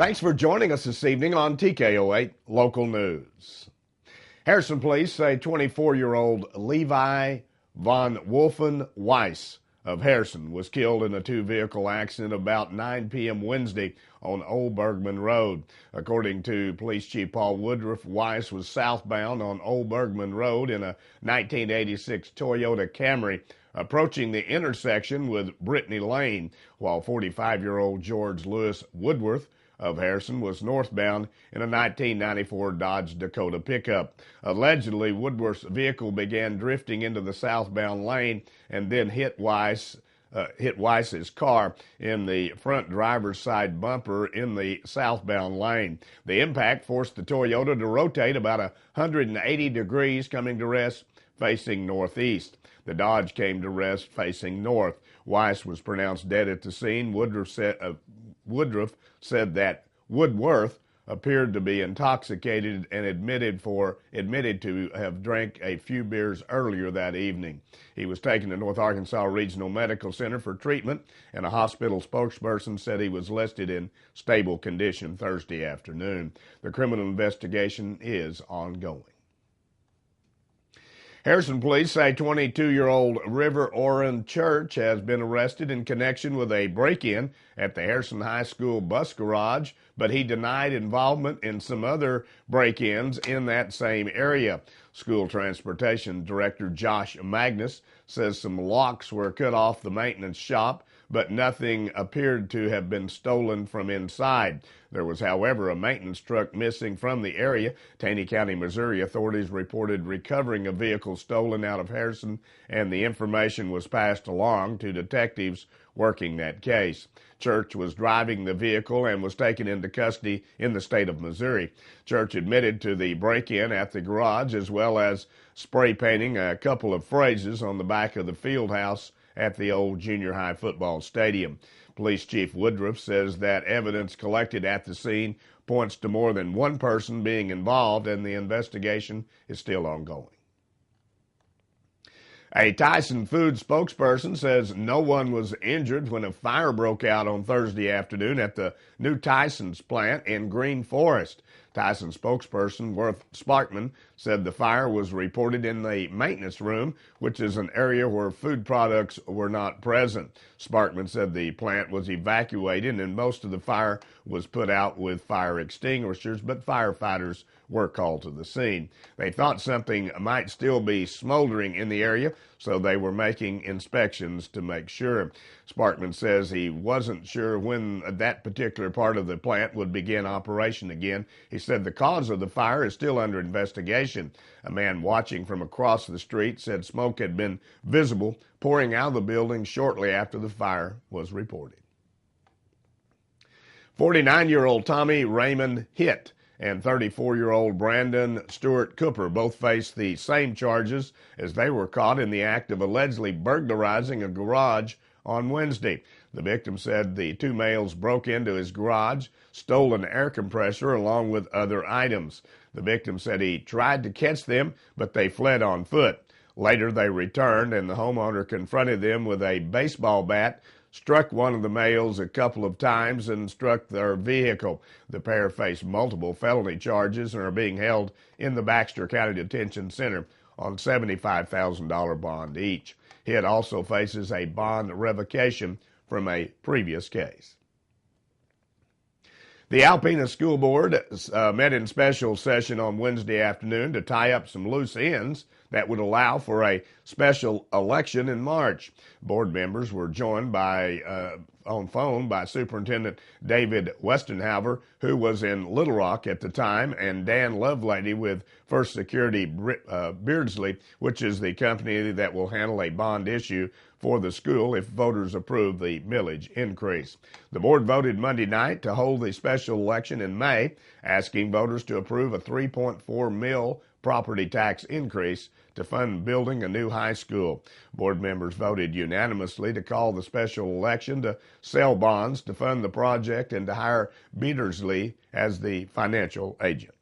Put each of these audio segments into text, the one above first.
Thanks for joining us this evening on TKO 8 Local News. Harrison police say 24-year-old Levi von Wolfen Weiss of Harrison was killed in a two-vehicle accident about 9 p.m. Wednesday on Old Bergman Road. According to Police Chief Paul Woodruff, Weiss was southbound on Old Bergman Road in a 1986 Toyota Camry, approaching the intersection with Brittany Lane, while 45-year-old George Lewis Woodworth of Harrison was northbound in a 1994 Dodge Dakota pickup. Allegedly, Woodworth's vehicle began drifting into the southbound lane and then hit Weiss's car in the front driver's side bumper in the southbound lane. The impact forced the Toyota to rotate about 180 degrees, coming to rest facing northeast. The Dodge came to rest facing north. Weiss was pronounced dead at the scene. Woodruff said that Woodworth appeared to be intoxicated and admitted to have drank a few beers earlier that evening. He was taken to North Arkansas Regional Medical Center for treatment, and a hospital spokesperson said he was listed in stable condition Thursday afternoon. The criminal investigation is ongoing. Harrison police say 22-year-old River Oren Church has been arrested in connection with a break-in at the Harrison High School bus garage, but he denied involvement in some other break-ins in that same area. School Transportation Director Josh Magnus says some locks were cut off the maintenance shop, but nothing appeared to have been stolen from inside. There was, however, a maintenance truck missing from the area. Taney County, Missouri authorities reported recovering a vehicle stolen out of Harrison, and the information was passed along to detectives working that case. Church was driving the vehicle and was taken into custody in the state of Missouri. Church admitted to the break-in at the garage, as well as spray painting a couple of phrases on the back of the field house at the old junior high football stadium. Police Chief Woodruff says that evidence collected at the scene points to more than one person being involved, and the investigation is still ongoing. A Tyson Foods spokesperson says no one was injured when a fire broke out on Thursday afternoon at the new Tyson's plant in Green Forest. Tyson spokesperson Worth Sparkman said the fire was reported in the maintenance room, which is an area where food products were not present. Sparkman said the plant was evacuated and most of the fire was put out with fire extinguishers, but firefighters were called to the scene. They thought something might still be smoldering in the area, so they were making inspections to make sure. Sparkman says he wasn't sure when that particular part of the plant would begin operation again. He said the cause of the fire is still under investigation. A man watching from across the street said smoke had been visible pouring out of the building shortly after the fire was reported. 49-year-old Tommy Raymond Hitt and 34-year-old Brandon Stewart Cooper both faced the same charges as they were caught in the act of allegedly burglarizing a garage on Wednesday. The victim said the two males broke into his garage, stole an air compressor along with other items. The victim said he tried to catch them, but they fled on foot. Later, they returned, and the homeowner confronted them with a baseball bat, struck one of the males a couple of times, and struck their vehicle. The pair face multiple felony charges and are being held in the Baxter County Detention Center on $75,000 bond each. Hitt also faces a bond revocation from a previous case. The Alpena School Board met in special session on Wednesday afternoon to tie up some loose ends that would allow for a special election in March. Board members were joined on phone by Superintendent David Westenhover, who was in Little Rock at the time, and Dan Lovelady with First Security Beardsley, which is the company that will handle a bond issue for the school if voters approve the millage increase. The board voted Monday night to hold the special election in May, asking voters to approve a $3.4 million property tax increase to fund building a new high school. Board members voted unanimously to call the special election to sell bonds to fund the project and to hire Beardsley as the financial agent.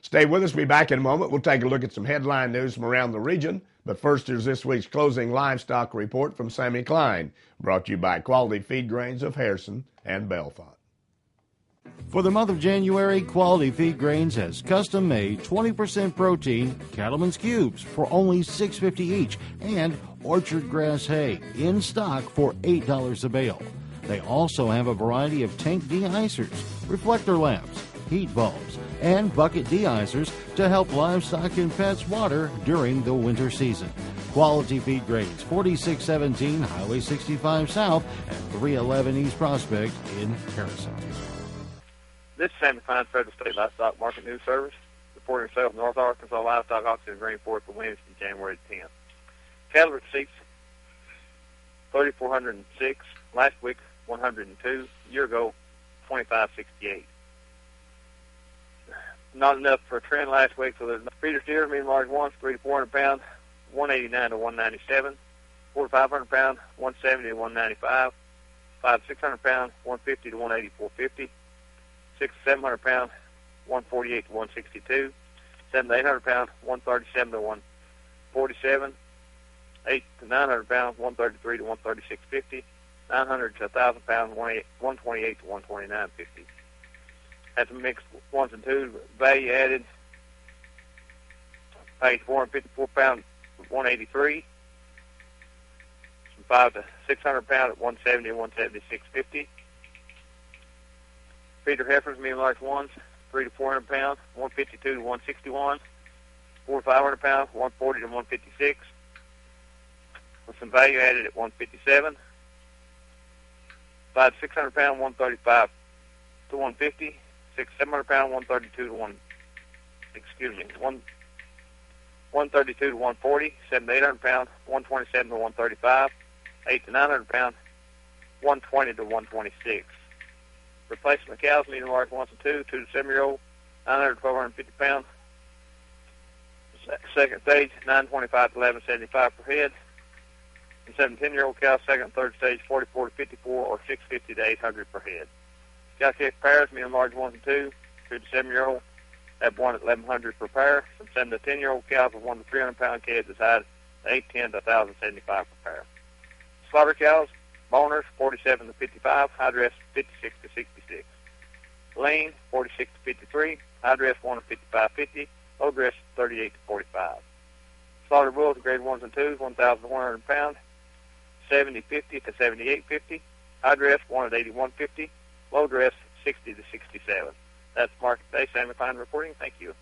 Stay with us. We'll be back in a moment. We'll take a look at some headline news from around the region. But first, here's this week's closing livestock report from Sammy Klein, brought to you by Quality Feed Grains of Harrison and Bellefonte. For the month of January, Quality Feed Grains has custom-made 20% protein Cattleman's Cubes for only $6.50 each and Orchard Grass Hay in stock for $8 a bale. They also have a variety of tank de-icers, reflector lamps, heat bulbs, and bucket de-icers to help livestock and pets water during the winter season. Quality Feed Grains, 4617 Highway 65 South and 311 East Prospect in Harrison. This is Sammy Fine, Federal State Livestock Market News Service, reporting sales of North Arkansas livestock auction in Greenport for Wednesday, January 10th. Cattle receipts, 3,406. Last week, 102. A year ago, 2,568. Not enough for a trend last week, so there's no feeder steers, medium large ones, 3 to 400 pounds, 189 to 197. 4 to 500 pounds, 170 to 195. 5 to 600 pounds, 150 to 184.50. 6 to 700 pounds, 148 to 162. 7 to 800 pounds, 137 to 147. 8 to 900 pounds, 133 to 136.50. 900 to 1,000 pounds, 128 to 129.50. Had some mixed ones and twos, value added. Paid 454 pounds, 183. Some 5 to 600 pounds at 170 and 176.50. Feeder heifers, medium large ones, 3 to 400 pounds, 152 to 161. 4 to 500 pounds, 140 to 156. With some value added at 157. 5 to 600 pounds, 135 to 150. 6 to 700 pounds, 132 to 132 to 140. 7 to 800 pounds, 127 to 135. 8 to 900 pounds, 120 to 126. Replacement cows, medium large ones and 2 to 7-year-old, 900 to 1,250 pounds. Second stage, 925 to 1175 per head. And 7 to 10-year-old cows, second and third stage, 44 to 54 or 650 to 800 per head. Cow-calf pairs, medium large ones and 2 to 7-year-old, have 1 at 1,100 per pair. From 7 to 10-year-old cows with 1 to 300 pound calves is high at 810 to 1,075 per pair. Slaughter cows, boners, 47 to 55, high dress 56 to 66. Lean, 46 to 53, high dress 1 to 55.50, low dress 38 to 45. Slaughter bulls, grade 1s and 2s, 1,100 pounds, 70.50 to 78.50, high dress 1 at 81.50, low dress 60 to 67. That's Market Day. Sammy Fine reporting. Thank you.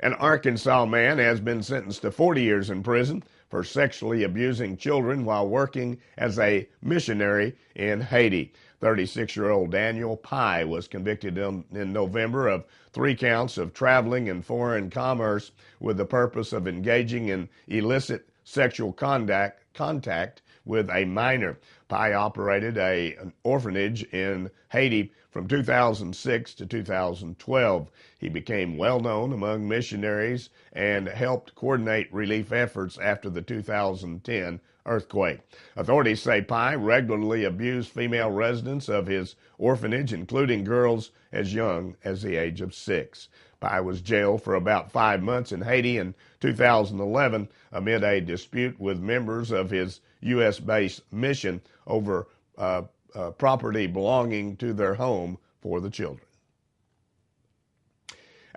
An Arkansas man has been sentenced to 40 years in prison for sexually abusing children while working as a missionary in Haiti. 36-year-old Daniel Pye was convicted in November of 3 counts of traveling in foreign commerce with the purpose of engaging in illicit sexual contact with a minor. Pye operated an orphanage in Haiti from 2006 to 2012. He became well known among missionaries and helped coordinate relief efforts after the 2010 earthquake. Authorities say Pye regularly abused female residents of his orphanage, including girls as young as the age of 6. Pye was jailed for about 5 months in Haiti in 2011 amid a dispute with members of his U.S.-based mission over property belonging to their home for the children.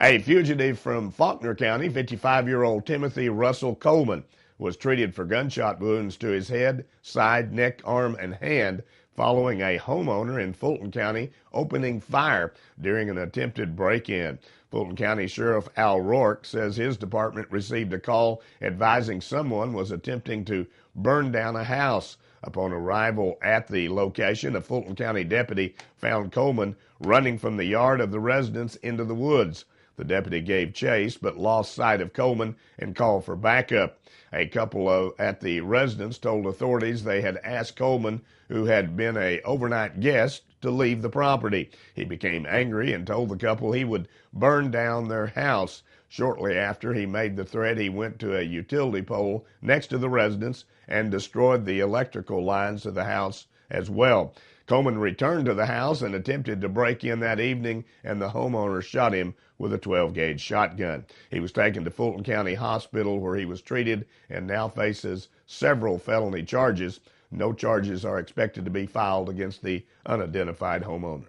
A fugitive from Faulkner County, 55-year-old Timothy Russell Coleman, was treated for gunshot wounds to his head, side, neck, arm, and hand following a homeowner in Fulton County opening fire during an attempted break-in. Fulton County Sheriff Al Rourke says his department received a call advising someone was attempting to burn down a house. Upon arrival at the location, a Fulton County deputy found Coleman running from the yard of the residence into the woods. The deputy gave chase but lost sight of Coleman and called for backup. A couple at the residence told authorities they had asked Coleman, who had been an overnight guest, to leave the property. He became angry and told the couple he would burn down their house. Shortly after he made the threat, he went to a utility pole next to the residence and destroyed the electrical lines to the house as well. Coleman returned to the house and attempted to break in that evening, and the homeowner shot him with a 12-gauge shotgun. He was taken to Fulton County Hospital where he was treated and now faces several felony charges. No charges are expected to be filed against the unidentified homeowner.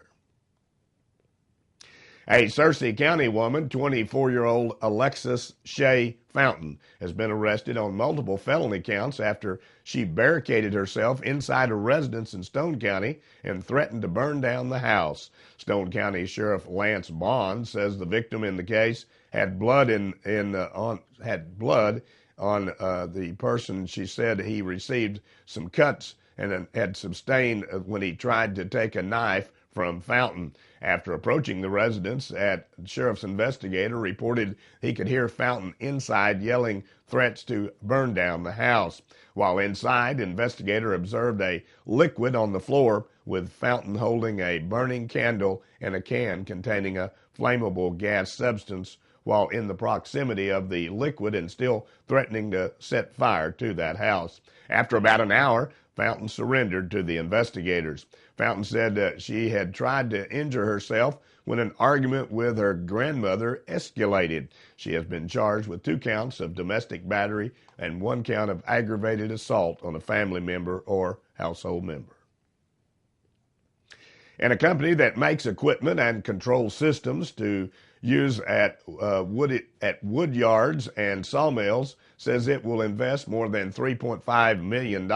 A Searcy County woman, 24-year-old Alexis Shea Fountain, has been arrested on multiple felony counts after she barricaded herself inside a residence in Stone County and threatened to burn down the house. Stone County Sheriff Lance Bond says the victim in the case had blood on the person. She said he received some cuts and had sustained when he tried to take a knife from Fountain. After approaching the residence, sheriff's investigator reported he could hear Fountain inside yelling threats to burn down the house. While inside, investigator observed a liquid on the floor with Fountain holding a burning candle and a can containing a flammable gas substance while in the proximity of the liquid and still threatening to set fire to that house. After about an hour, Fountain surrendered to the investigators. Fountain said that she had tried to injure herself when an argument with her grandmother escalated. She has been charged with 2 counts of domestic battery and 1 count of aggravated assault on a family member or household member. And a company that makes equipment and control systems to use at wood yards and sawmills says it will invest more than $3.5 million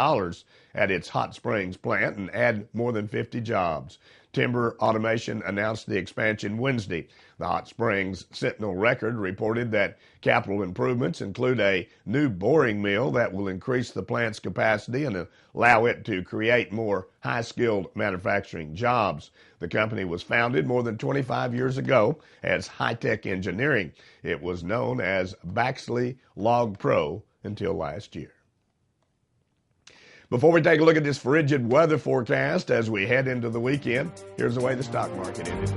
at its Hot Springs plant and add more than 50 jobs. Timber Automation announced the expansion Wednesday. The Hot Springs Sentinel Record reported that capital improvements include a new boring mill that will increase the plant's capacity and allow it to create more high-skilled manufacturing jobs. The company was founded more than 25 years ago as High-Tech Engineering. It was known as Baxley Log Pro until last year. Before we take a look at this frigid weather forecast as we head into the weekend, here's the way the stock market ended.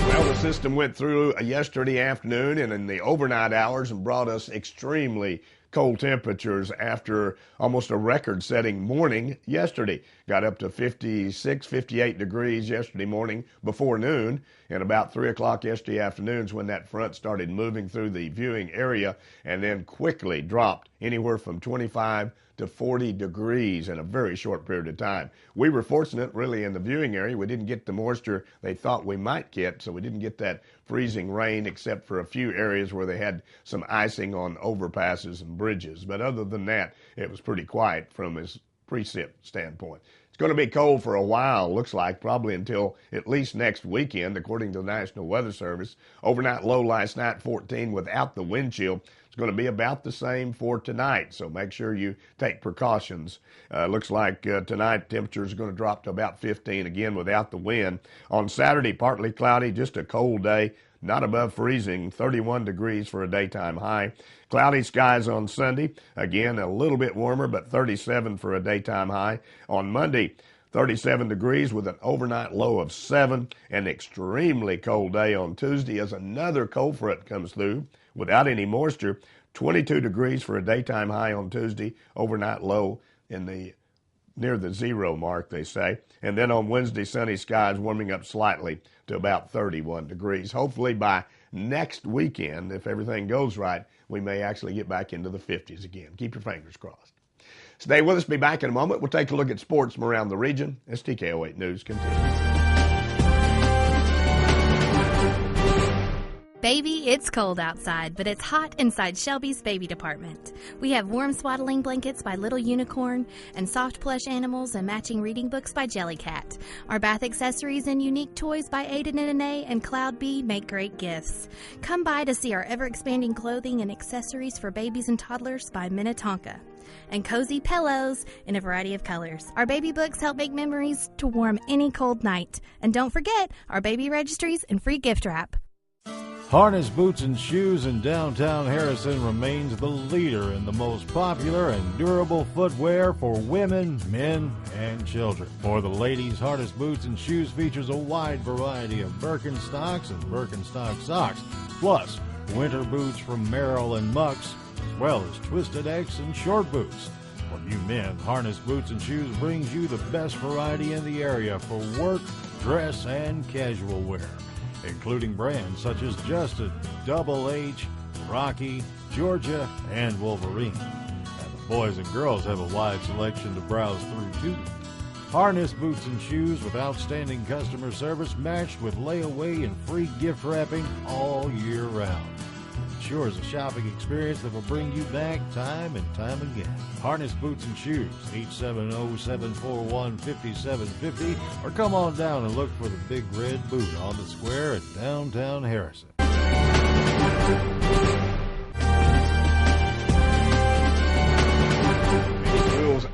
Well, the system went through yesterday afternoon and in the overnight hours and brought us extremely cold temperatures after almost a record-setting morning yesterday. Got up to 56, 58 degrees yesterday morning before noon, and about 3 o'clock yesterday afternoon is when that front started moving through the viewing area and then quickly dropped anywhere from 25 to 40 degrees in a very short period of time. We were fortunate really in the viewing area. We didn't get the moisture they thought we might get, so we didn't get that freezing rain except for a few areas where they had some icing on overpasses and bridges. But other than that, it was pretty quiet from his precip standpoint. It's going to be cold for a while, looks like, probably until at least next weekend, according to the National Weather Service. Overnight low last night, 14 without the wind chill. It's going to be about the same for tonight, so make sure you take precautions. Looks like tonight temperatures are going to drop to about 15 again without the wind. On Saturday, partly cloudy, just a cold day, not above freezing, 31 degrees for a daytime high. Cloudy skies on Sunday, again a little bit warmer, but 37 for a daytime high. On Monday, 37 degrees with an overnight low of 7. An extremely cold day on Tuesday as another cold front comes through without any moisture. 22 degrees for a daytime high on Tuesday, overnight low in the near the 0 mark, they say. And then on Wednesday, sunny skies warming up slightly to about 31 degrees. Hopefully by next weekend, if everything goes right, we may actually get back into the 50s again. Keep your fingers crossed. Stay with us. Be back in a moment. We'll take a look at sports from around the region as TKO 8 News continues. Baby, it's cold outside, but it's hot inside Shelby's baby department. We have warm swaddling blankets by Little Unicorn and soft plush animals and matching reading books by Jellycat. Our bath accessories and unique toys by Aiden and Anae and Cloud Bee make great gifts. Come by to see our ever-expanding clothing and accessories for babies and toddlers by Minnetonka. And cozy pillows in a variety of colors. Our baby books help make memories to warm any cold night. And don't forget our baby registries and free gift wrap. Harness Boots and Shoes in downtown Harrison remains the leader in the most popular and durable footwear for women, men, and children. For the ladies, Harness Boots and Shoes features a wide variety of Birkenstocks and Birkenstock socks, plus winter boots from Merrell and Mucks, as well as Twisted X and short boots. For you men, Harness Boots and Shoes brings you the best variety in the area for work, dress, and casual wear, including brands such as Justin, Double H, Rocky, Georgia, and Wolverine. And the boys and girls have a wide selection to browse through too. Harness Boots and Shoes with outstanding customer service matched with layaway and free gift wrapping all year round. It sure is a shopping experience that will bring you back time and time again. Harness Boots and Shoes, 870-741-5750, or come on down and look for the Big Red Boot on the square in downtown Harrison.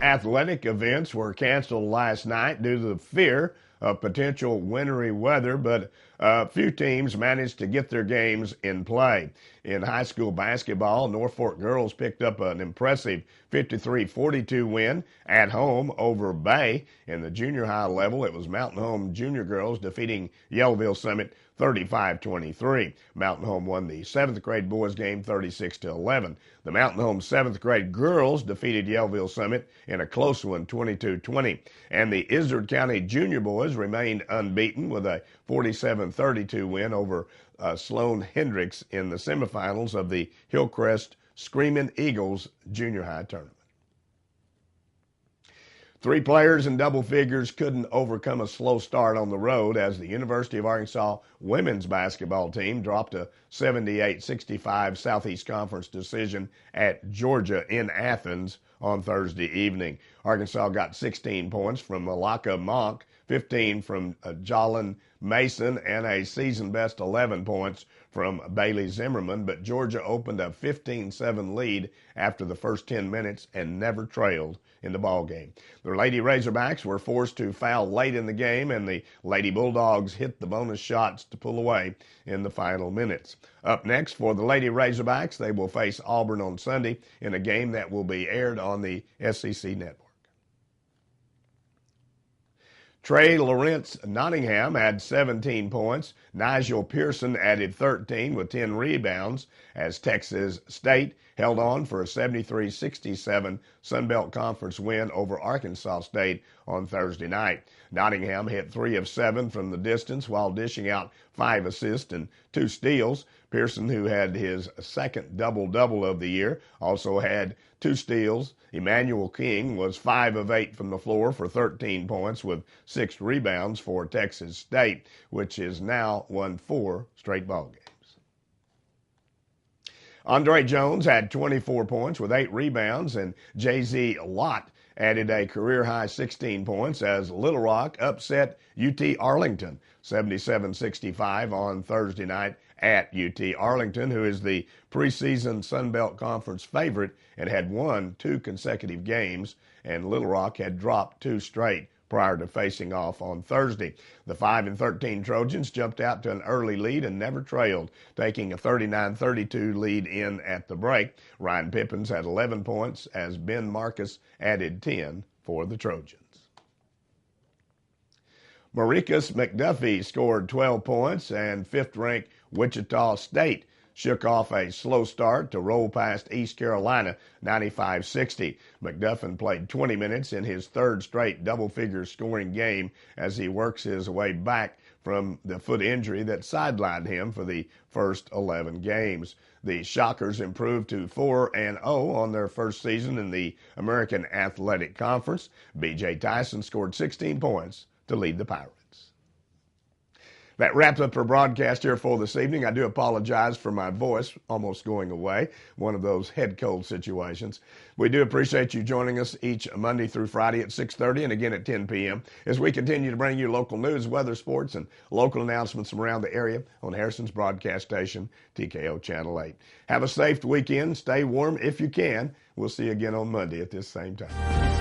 Athletic events were canceled last night due to the fear of potential wintry weather, but a few teams managed to get their games in play. In high school basketball, Norfolk girls picked up an impressive 53-42 win at home over Bay. In the junior high level, it was Mountain Home junior girls defeating Yellowville Summit 35-23. Mountain Home won the 7th grade boys game 36-11. The Mountain Home 7th grade girls defeated Yellowville Summit in a close one 22-20. And the Izard County junior boys remained unbeaten with a 47-32 win over Sloan Hendricks in the semifinals of the Hillcrest Screaming Eagles junior high tournament. 3 players in double figures couldn't overcome a slow start on the road as the University of Arkansas women's basketball team dropped a 78-65 Southeast Conference decision at Georgia in Athens on Thursday evening. Arkansas got 16 points from Malaka Monk, 15 from Jalen Mason, and a season-best 11 points from Bailey Zimmerman, but Georgia opened a 15-7 lead after the first 10 minutes and never trailed in the ballgame. The Lady Razorbacks were forced to foul late in the game, and the Lady Bulldogs hit the bonus shots to pull away in the final minutes. Up next for the Lady Razorbacks, they will face Auburn on Sunday in a game that will be aired on the SEC network. Trey Lawrence Nottingham had 17 points. Nigel Pearson added 13 with 10 rebounds as Texas State held on for a 73-67 Sun Belt Conference win over Arkansas State on Thursday night. Nottingham hit 3 of 7 from the distance while dishing out 5 assists and 2 steals. Pearson, who had his second double-double of the year, also had 2 steals. Emmanuel King was 5 of 8 from the floor for 13 points with 6 rebounds for Texas State, which has now won 4 straight ball games. Andre Jones had 24 points with 8 rebounds, and J.Z. Lott added a career-high 16 points as Little Rock upset UT Arlington 77-65 on Thursday night at UT Arlington, who is the preseason Sun Belt Conference favorite and had won 2 consecutive games, and Little Rock had dropped 2 straight prior to facing off on Thursday. The 5-13 Trojans jumped out to an early lead and never trailed, taking a 39-32 lead in at the break. Ryan Pippins had 11 points as Ben Marcus added 10 for the Trojans. Maricus McDuffie scored 12 points, and 5th-ranked Wichita State shook off a slow start to roll past East Carolina 95-60. McDuffin played 20 minutes in his 3rd straight double-figure scoring game as he works his way back from the foot injury that sidelined him for the first 11 games. The Shockers improved to 4-0 on their first season in the American Athletic Conference. B.J. Tyson scored 16 points to lead the Pirates. That wraps up our broadcast here for this evening. I do apologize for my voice almost going away, one of those head cold situations. We do appreciate you joining us each Monday through Friday at 6:30 and again at 10 p.m. as we continue to bring you local news, weather, sports, and local announcements from around the area on Harrison's broadcast station, TKO Channel 8. Have a safe weekend. Stay warm if you can. We'll see you again on Monday at this same time.